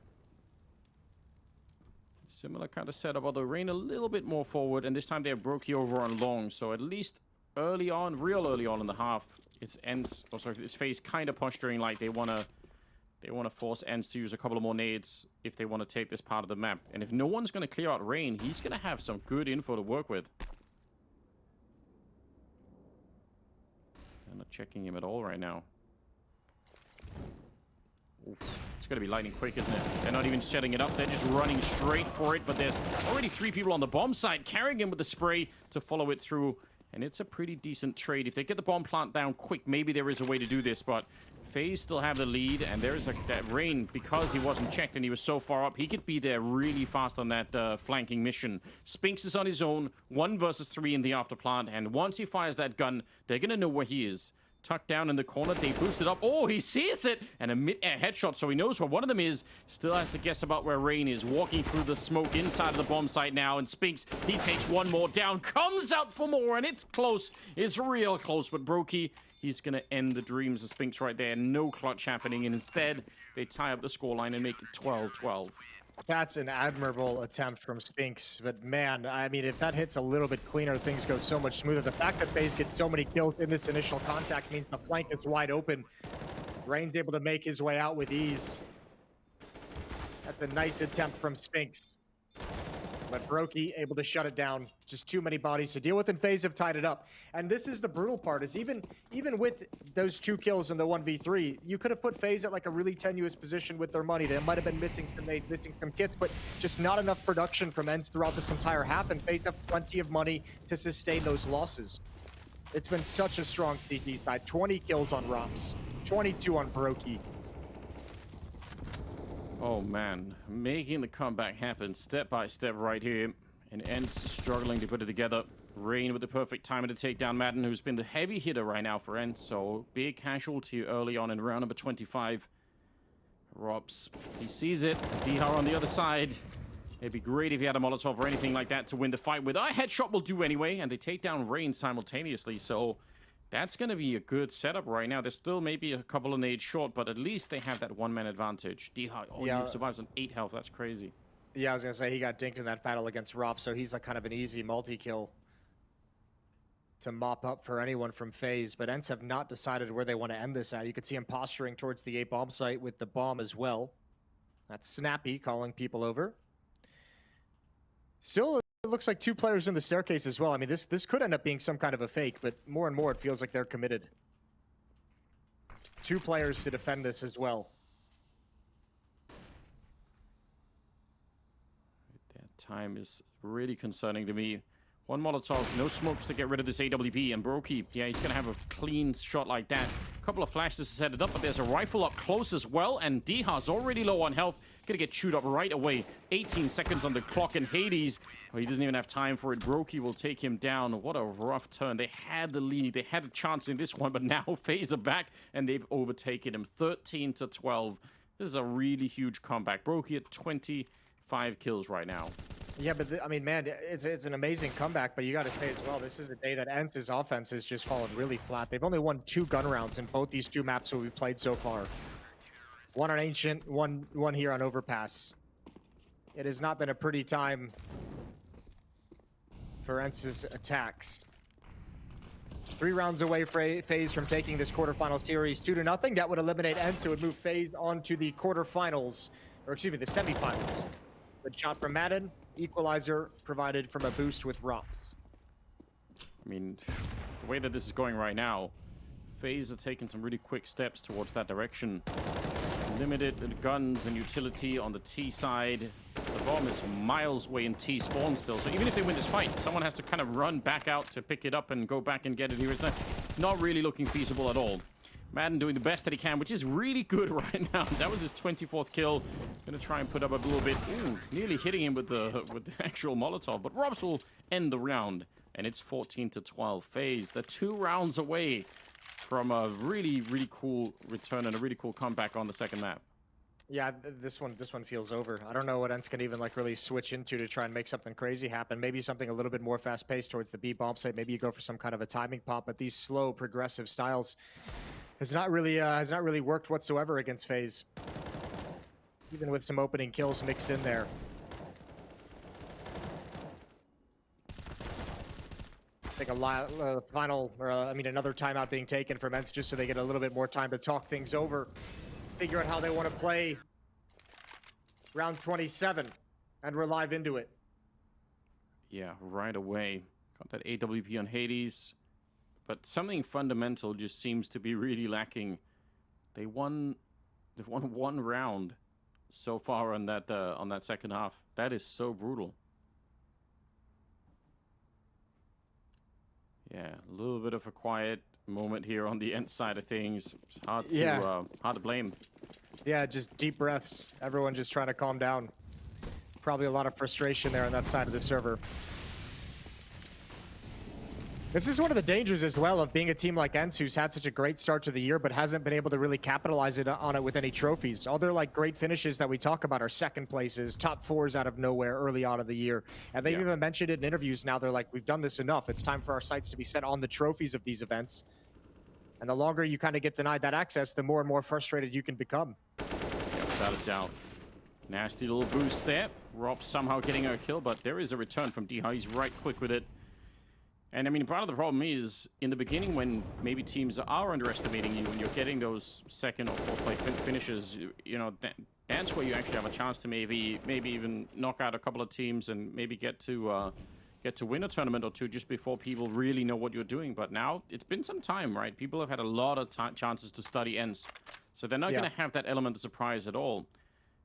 Similar kind of setup, although Rain a little bit more forward, and this time they have Brokey over on long, so at least early on, real early on in the half, it's ENCE, oh sorry, it's FaZe kind of posturing like they wanna force ENCE to use a couple of more nades if they want to take this part of the map. And if no one's gonna clear out Rain, he's gonna have some good info to work with. I'm not checking him at all right now. Oof. It's gonna be lightning quick, isn't it? They're not even setting it up, they're just running straight for it, but there's already 3 people on the bomb side carrying him with the spray to follow it through. And it's a pretty decent trade. If they get the bomb plant down quick, maybe there is a way to do this, but FaZe still have the lead, and there is that Rain, because he wasn't checked and he was so far up, he could be there really fast on that flanking mission. Spinks is on his own, 1 versus 3 in the after plant, and once he fires that gun, they're gonna know where he is. Tucked down in the corner, they boosted up. Oh, he sees it! And a mid-air headshot, so he knows where one of them is. Still has to guess about where Rain is. Walking through the smoke inside of the bomb site now, and Spinks, he takes one more down, comes out for more, and it's close. It's real close, but Brokey, he's gonna end the dreams of Spinks right there. No clutch happening, and instead, they tie up the scoreline and make it 12-12. That's an admirable attempt from Spinks, but man, I mean, if that hits a little bit cleaner, things go so much smoother. The fact that FaZe gets so many kills in this initial contact means the flank is wide open. Rain's able to make his way out with ease. That's a nice attempt from Spinks. But Brokey able to shut it down. Just too many bodies to deal with, and FaZe have tied it up. And this is the brutal part, is even with those 2 kills in the 1v3, you could have put FaZe at like a really tenuous position with their money. They might have been missing some nades, missing some kits, but just not enough production from ENCE throughout this entire half, and FaZe have plenty of money to sustain those losses. It's been such a strong CT side. 20 kills on Rops, 22 on Brokey. Oh man, making the comeback happen step by step right here. And ENCE struggling to put it together. Rain with the perfect timing to take down Madden, who's been the heavy hitter right now for ENCE. So big casualty early on in round number 25. Rops, he sees it. Dihar on the other side. It'd be great if he had a Molotov or anything like that to win the fight with. A headshot will do anyway, and they take down Rain simultaneously. So that's going to be a good setup right now. They're still maybe a couple of nades short, but at least they have that one-man advantage. Dihar, oh, yeah, he survives on 8 health. That's crazy. Yeah, I was going to say, he got dinked in that battle against Rop, so he's like kind of an easy multi-kill to mop up for anyone from FaZe. But ENCE have not decided where they want to end this at. You could see him posturing towards the A bomb site with the bomb as well. That's Snappy calling people over. Still, it looks like 2 players in the staircase as well. I mean, this could end up being some kind of a fake, but more and more it feels like they're committed. 2 players to defend this as well. That time is really concerning to me. 1 Molotov, no smokes to get rid of this AWP, and Brokey, yeah, he's gonna have a clean shot like that. A couple of flashes to set it up, but there's a rifle up close as well, and Dihar's already low on health. Gonna get chewed up right away. 18 seconds on the clock, and Hades, well, he doesn't even have time for it. Brokey will take him down. What a rough turn. They had the lead. They had a chance in this one, but now FaZe are back, and they've overtaken him. 13-12. This is a really huge comeback. Brokey at 25 kills right now. Yeah, but I mean, man, it's an amazing comeback, but you got to say as well, this is a day that ENCE's offense has just fallen really flat. They've only won 2 gun rounds in both these 2 maps that we've played so far. One on Ancient, one here on Overpass. It has not been a pretty time for ENCE's attacks. 3 rounds away FaZe from taking this quarterfinal series 2-0. That would eliminate ENCE. It would move FaZe on to the quarterfinals, or excuse me, the semifinals. Good shot from Madden. Equalizer provided from a boost with Rops. I mean, the way that this is going right now, FaZe are taking some really quick steps towards that direction. Limited guns and utility on the T side. The bomb is miles away in T spawn still, so even if they win this fight, someone has to kind of run back out to pick it up and go back and get it here. It's not really looking feasible at all. Madden doing the best that he can, which is really good right now. That was his 24th kill. Gonna try and put up a little bit. Ooh, nearly hitting him with the actual Molotov, but Robs will end the round, and it's 14-12. FaZe, they're 2 rounds away from a really, really cool return and a really cool comeback on the second map. Yeah, this one feels over. I don't know what ENCE can even like really switch into to try and make something crazy happen. Maybe something a little bit more fast-paced towards the B bomb site. Maybe you go for some kind of a timing pop, but these slow, progressive styles has not really worked whatsoever against FaZe. Even with some opening kills mixed in there. I think another timeout being taken from ENCE just so they get a little bit more time to talk things over, figure out how they want to play round 27, and we're live into it. Yeah, right away. Got that AWP on Hades. But something fundamental just seems to be really lacking. They've won 1 round so far on that second half. That is so brutal. Yeah, a little bit of a quiet moment here on the ENCE side of things. It's hard to blame. Yeah, just deep breaths. Everyone just trying to calm down. Probably a lot of frustration there on that side of the server. This is one of the dangers as well of being a team like ENCE, who's had such a great start to the year, but hasn't been able to really capitalize on it with any trophies. All their like great finishes that we talk about are second places, top 4s out of nowhere early on in the year. And they've even mentioned it in interviews now. They're like, we've done this enough. It's time for our sights to be set on the trophies of these events. And the longer you kind of get denied that access, the more and more frustrated you can become. Yeah, without a doubt. Nasty little boost there. Rob somehow getting a kill, but there is a return from Dihar. He's right quick with it. And I mean, part of the problem is in the beginning when maybe teams are underestimating you and you're getting those second or fourth play finishes, you know, that's where you actually have a chance to maybe even knock out a couple of teams and maybe get to win a tournament or two just before people really know what you're doing. But now it's been some time, right? People have had a lot of chances to study ENCE, so they're not going to have that element of surprise at all.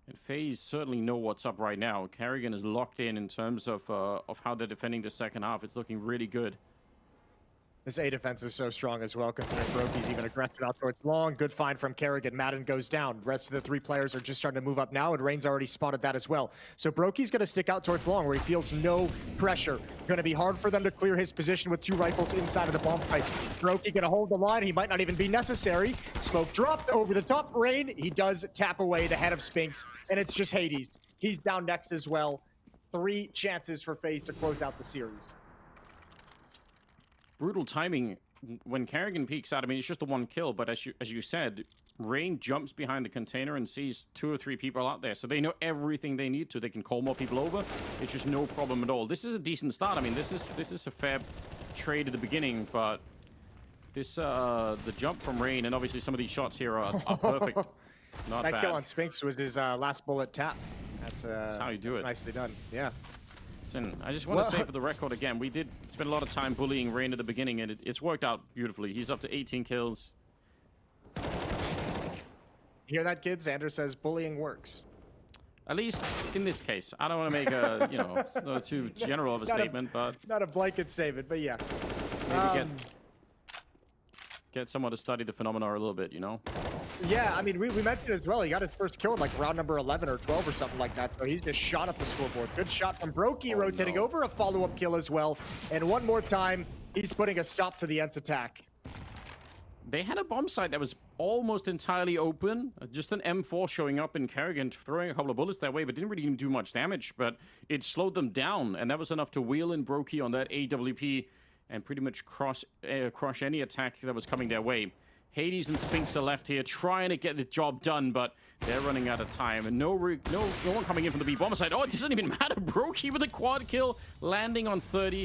And FaZe certainly know what's up right now. Carrigan is locked in terms of how they're defending the second half. It's looking really good. This A defense is so strong as well, considering Brokey's even aggressive out towards long. Good find from Kerrigan. Madden goes down. The rest of the 3 players are just starting to move up now, and Rain's already spotted that as well. So Brokey's going to stick out towards long, where he feels no pressure. Going to be hard for them to clear his position with 2 rifles inside of the bomb site. Brokey going to hold the line. He might not even be necessary. Smoke dropped over the top. Rain, he does tap away the head of Spinks, and it's just Hades. He's down next as well. 3 chances for FaZe to close out the series. Brutal timing when Kerrigan peeks out. I mean, it's just the 1 kill, but as you said, Rain jumps behind the container and sees 2 or 3 people out there, so they know everything they need to. They can call more people over. It's just no problem at all. This is a decent start. I mean, this is a fair trade at the beginning, but this the jump from Rain and obviously some of these shots here are perfect. Not that bad. kill on Spinks was his last bullet tap. That's how you do it. Nicely done. Yeah. I just want to say for the record again, we did spend a lot of time bullying Rain at the beginning, and it's worked out beautifully. He's up to 18 kills. Hear that, kids? Xander says bullying works. At least in this case. I don't want to make a, you know, not too general of a statement, but... Not a blanket statement, but yes. Maybe get someone to study the phenomena a little bit, you know? Yeah, I mean, we mentioned as well, he got his first kill in like round number 11 or 12 or something like that, so he's just shot up the scoreboard. Good shot from Brokey, rotating over, a follow-up kill as well. And one more time, he's putting a stop to the ENCE attack. They had a bomb site that was almost entirely open. Just an M4 showing up in Kerrigan, throwing a couple of bullets that way, but didn't really even do much damage. But it slowed them down, and that was enough to wheel in Brokey on that AWP and pretty much crush any attack that was coming their way. Hades and Spinks are left here trying to get the job done, but they're running out of time. And no one coming in from the B bomber side. Oh, it doesn't even matter. Brokey with a quad kill, landing on 30.